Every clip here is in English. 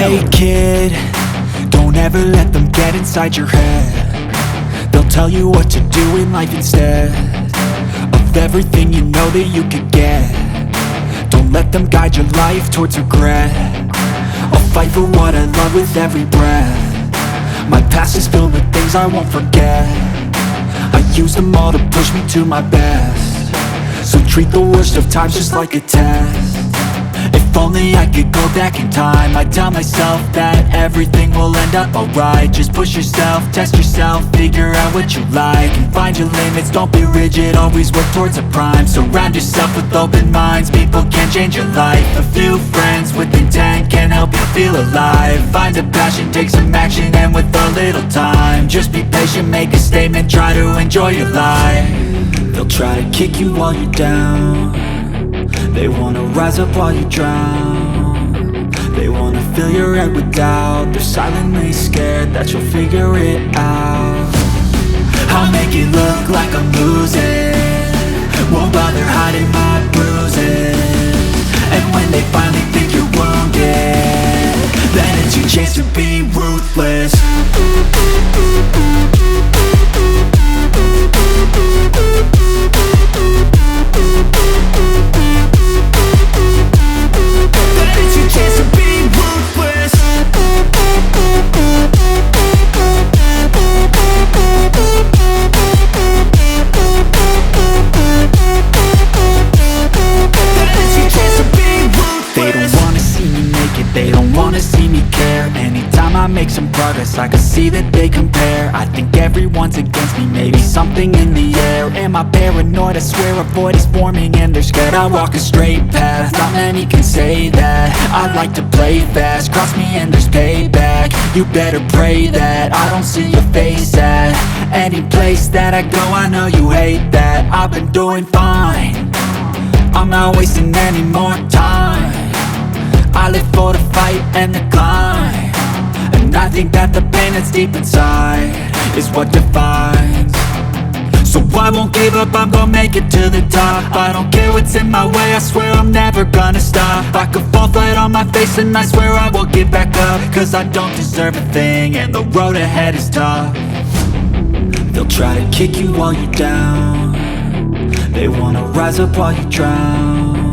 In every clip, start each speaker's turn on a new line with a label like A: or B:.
A: Hey kid, don't ever let them get inside your head. They'll tell you what to do in life instead of everything you know that you could get. Don't let them guide your life towards regret. I'll fight for what I love with every breath. My past is filled with things I won't forget. I use them all to push me to my best. So treat the worst of times just like a test. If only I could go back in time, I'd tell myself that everything will end up alright. Just push yourself, test yourself, figure out what you like, and find your limits, don't be rigid, always work towards a prime. Surround yourself with open minds, people can change your life. A few friends with intent can help you feel alive. Find a passion, take some action, and with a little time, just be patient, make a statement, try to enjoy your life. They'll try to kick you while you're down. They wanna rise up while you drown. They wanna fill your head with doubt. They're silently scared that you'll figure it out. I'll make it look like I'm losing, won't bother hiding my bruises. And when they finally think you're wounded, then it's your chance to be ruthless. They don't wanna see me care. Anytime I make some progress, I can see that they compare. I think everyone's against me, maybe something in the air. Am I paranoid? I swear a void is forming and they're scared. I walk a straight path, not many can say that. I like to play fast, cross me and there's payback. You better pray that I don't see your face at any place that I go. I know you hate that. I've been doing fine, I'm not wasting any more time. I live for the fight and the climb, and I think that the pain that's deep inside is what defines. So I won't give up, I'm gonna make it to the top. I don't care what's in my way, I swear I'm never gonna stop. I could fall flat on my face and I swear I will get back up, cause I don't deserve a thing and the road ahead is tough. They'll try to kick you while you're down. They wanna rise up while you drown.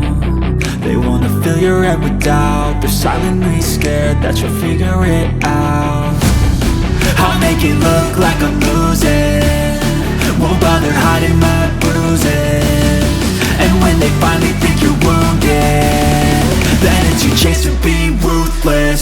A: They wanna fill your head with doubt. They're silently scared that you'll figure it out. I'll make it look like I'm losing, won't bother hiding my bruises. And when they finally think you're wounded, then it's your chance to be ruthless.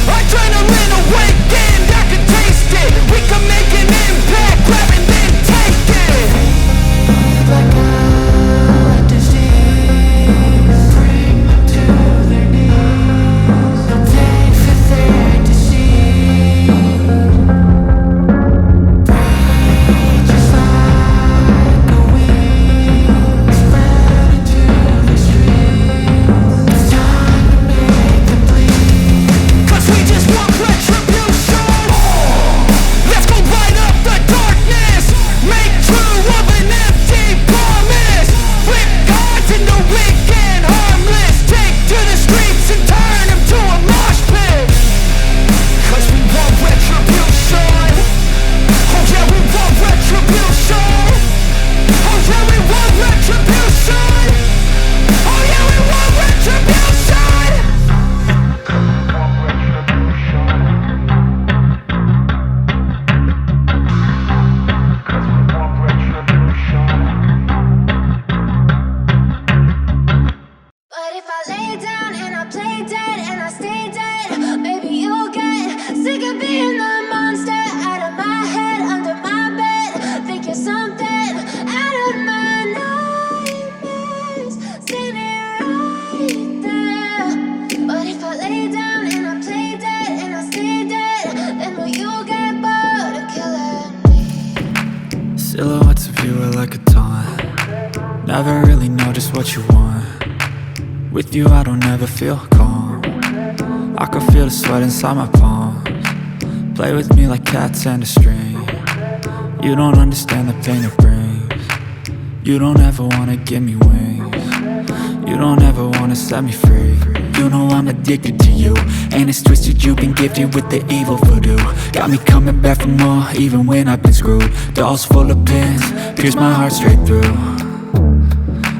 B: Adrenaline awakened, I can taste it. We can make an impact, grab and then take it. Like
A: Silhouettes of you are like a taunt. Never really know just what you want. With you I don't ever feel calm. I can feel the sweat inside my palms. Play with me like cats and a string. You don't understand the pain it brings. You don't ever wanna give me wings. You don't ever wanna set me free. You know I'm addicted to you, and it's twisted, you've been gifted with the evil voodoo. Got me coming back for more, even when I've been screwed. Dolls full of pins, pierce my heart straight through.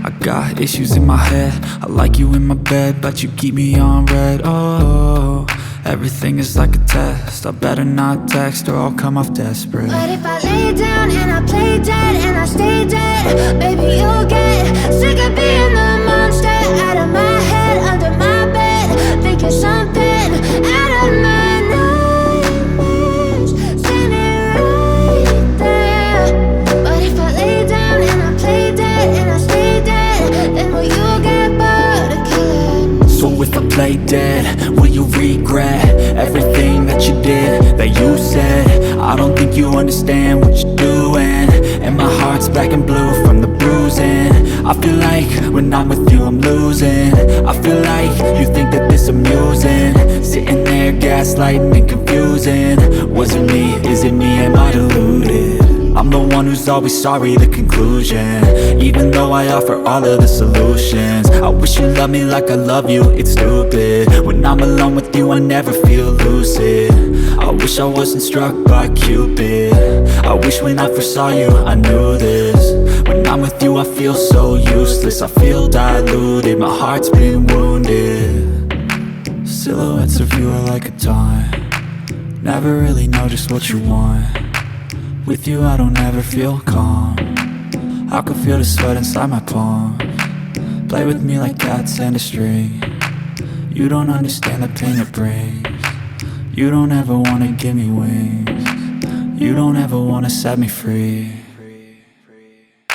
A: I got issues in my head, I like you in my bed, but you keep me on red. Oh, everything is like a test, I better not text or I'll come off desperate.
C: But if I lay down and I play dead and I stay dead, baby you'll get sick of being the monster out of my head, under my bed, thinking something out of my nightmares, standing right there. But if I lay down and I play dead and I stay dead, then will you get bored of killing me?
A: So if I play dead, will you regret everything that you did, that you said? I don't think you understand what you're doing, and my heart's black and blue from the bruising. I feel like when I'm with you I'm losing. I feel like you think that this amusing, sitting there gaslighting and confusing. Was it me? Is it me? Am I deluded? I'm the one who's always sorry, the conclusion, even though I offer all of the solutions. I wish you loved me like I love you, it's stupid. When I'm alone with you I never feel lucid. I wish I wasn't struck by Cupid. I wish when I first saw you I knew this. When I'm with you I feel so useless, I feel diluted, my heart's been wounded. Silhouettes of you are like a taunt. Never really know just what you want. With you I don't ever feel calm. I can feel the sweat inside my palms. Play with me like cats and a string. You don't understand the pain it brings. You don't ever wanna give me wings. You don't ever wanna set me free.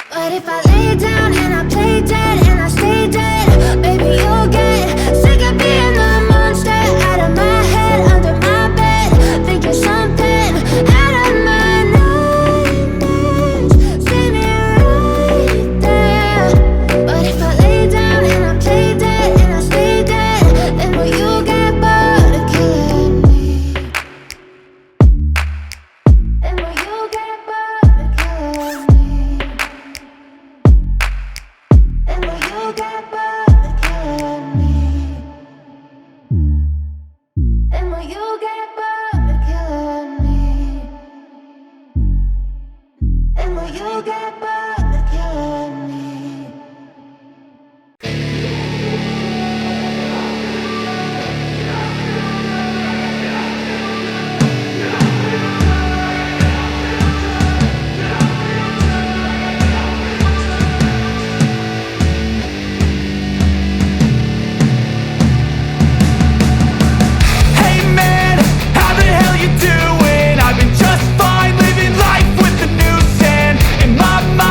C: But if I lay down and I play dead and I stay dead, baby you'll get sick of being the monster out of my head, under my bed, thinking something out of my nightmares, standing right there. But if I lay down and I play dead and I stay dead, then will you get bored of killing me? Then will you get bored of killing me? Then will you get bored of killing me? Then will you get bored of killing me? Then will you get bored of killing me?
B: Hey man, how the hell you doing? I've been just fine, living life with the noose and in my mind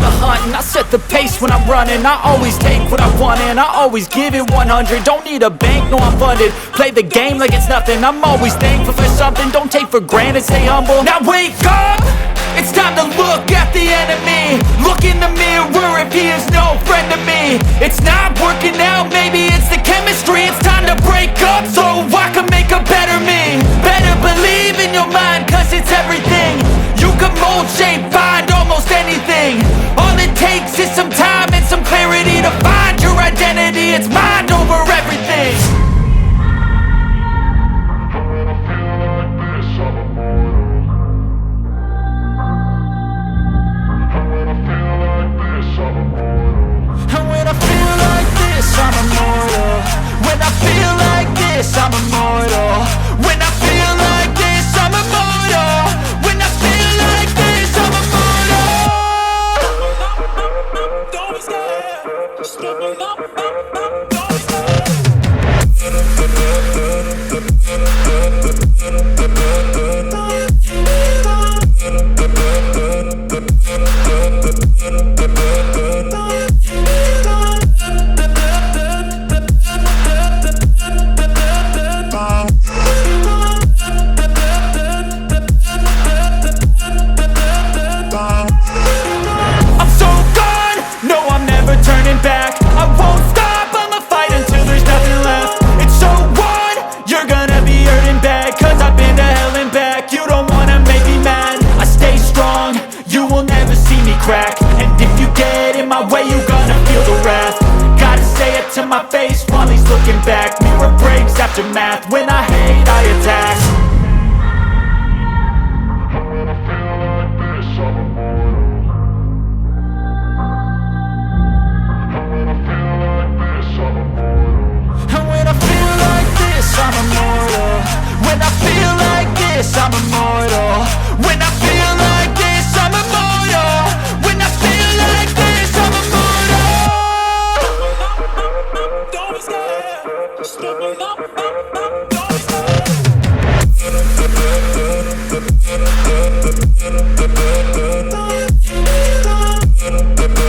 B: the hunt and I set the pace when I'm running. I always take what I want and I always give it 100. Don't need a bank, no I'm funded. Play the game like it's nothing. I'm always thankful for something. Don't take for granted, stay humble. Now wake up! It's time to look at the enemy. Look in the mirror if he is no friend to me. It's not working out, maybe it's the chemistry. It's time to break up so I can make a better me. Better believe in your mind, cause it's everything. You can mold, shape, find almost anything. All it takes is some time and some clarity to find your identity. It's mind over everything. And when I feel like this, I'm immortal. When I feel like this, I'm immortal. When I feel like this, I'm immortal. When I feel like this, I'm immortal. Don't be scared. Just give me up. And if you get in my way, you gonna feel the wrath. Gotta say it to my face while he's looking back. Mirror breaks after math. When I hate, I attack.